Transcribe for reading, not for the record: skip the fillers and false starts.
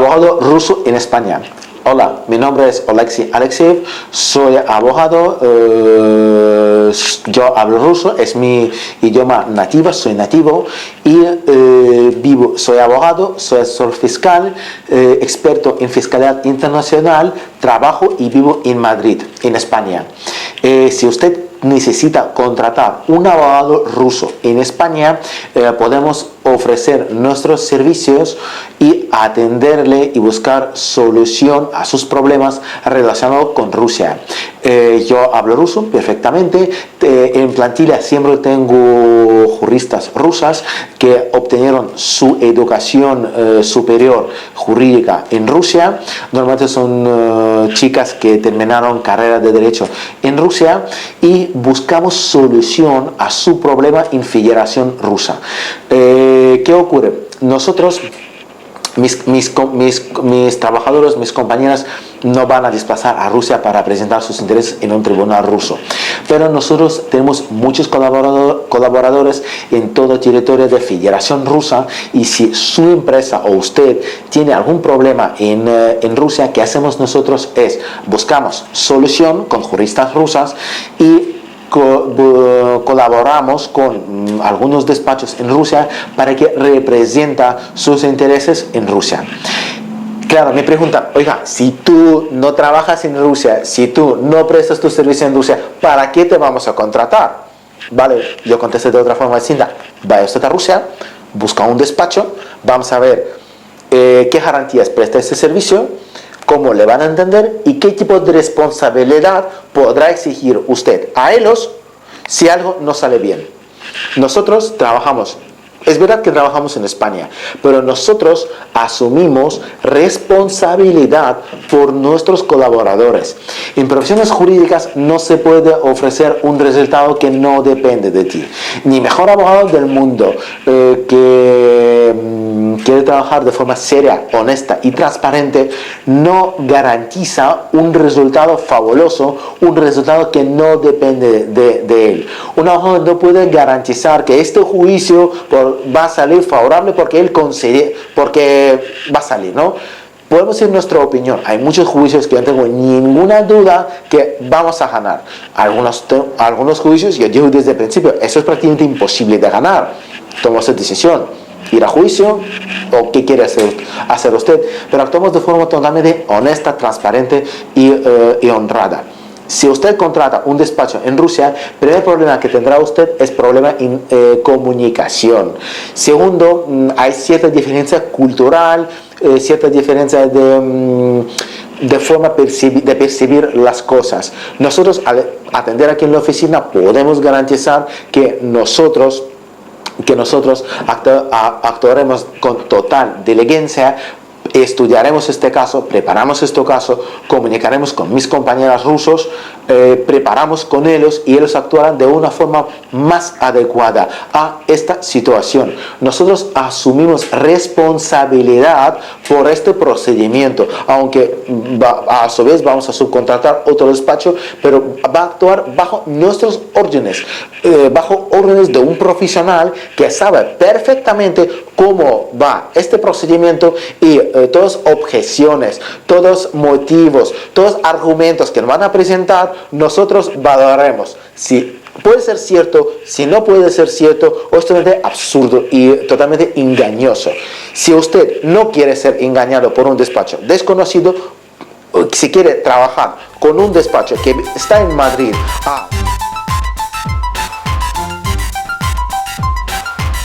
abogado ruso en España. Hola, mi nombre es Oleksiy Alexeyev, soy abogado, yo hablo ruso, es mi idioma nativo, soy nativo y soy abogado, soy asesor fiscal, experto en fiscalidad internacional, trabajo y vivo en Madrid, en España. Si usted necesita contratar un abogado ruso en España, podemos ofrecer nuestros servicios y atenderle y buscar solución a sus problemas relacionados con Rusia. Yo hablo ruso perfectamente, en plantilla siempre tengo juristas rusas que obtuvieron su educación superior jurídica en Rusia. Normalmente son chicas que terminaron carrera de derecho en Rusia y buscamos solución a su problema en Federación Rusa. ¿Qué ocurre? Nosotros, mis trabajadores, mis compañeras no van a desplazar a Rusia para presentar sus intereses en un tribunal ruso, pero nosotros tenemos muchos colaboradores en todo el territorio de Federación Rusa, y si su empresa o usted tiene algún problema en Rusia, ¿qué hacemos nosotros? Buscamos solución con juristas rusas y colaboramos con algunos despachos en Rusia para que representa sus intereses en Rusia. Claro, me pregunta, oiga, si tú no trabajas en Rusia, si tú no prestas tu servicio en Rusia, ¿para qué te vamos a contratar? Vale, yo contesté de otra forma distinta. Vaya usted a Rusia, busca un despacho, vamos a ver qué garantías presta ese servicio, cómo le van a entender y qué tipo de responsabilidad podrá exigir usted a ellos si algo no sale bien. Nosotros trabajamos, es verdad que trabajamos en España, pero nosotros asumimos responsabilidad por nuestros colaboradores. En profesiones jurídicas no se puede ofrecer un resultado que no depende de ti. Ni mejor abogado del mundo que quiere trabajar de forma seria, honesta y transparente no garantiza un resultado fabuloso, un resultado que no depende de él. Un abogado no puede garantizar que este juicio va a salir favorable porque va a salir, ¿no? Podemos decir nuestra opinión. Hay muchos juicios que no tengo ninguna duda que vamos a ganar. Algunos juicios, yo digo desde el principio, eso es prácticamente imposible de ganar. Toma esa decisión, ir a juicio o qué quiere hacer usted, pero actuamos de forma totalmente honesta, transparente y honrada. Si usted contrata un despacho en Rusia, el primer problema que tendrá usted es problema en comunicación. Segundo, hay cierta diferencia cultural, cierta diferencia de forma de percibir las cosas. Nosotros, al atender aquí en la oficina, podemos garantizar que nosotros actuaremos con total diligencia. Estudiaremos este caso, preparamos este caso, comunicaremos con mis compañeros rusos, preparamos con ellos y ellos actuarán de una forma más adecuada a esta situación. Nosotros asumimos responsabilidad por este procedimiento, aunque a su vez vamos a subcontratar otro despacho, pero va a actuar bajo nuestros órdenes, bajo órdenes de un profesional que sabe perfectamente cómo va este procedimiento y todas objeciones, todos motivos, todos argumentos que nos van a presentar, nosotros valoraremos si puede ser cierto, si no puede ser cierto, o es totalmente absurdo y totalmente engañoso. Si usted no quiere ser engañado por un despacho desconocido, si quiere trabajar con un despacho que está en Madrid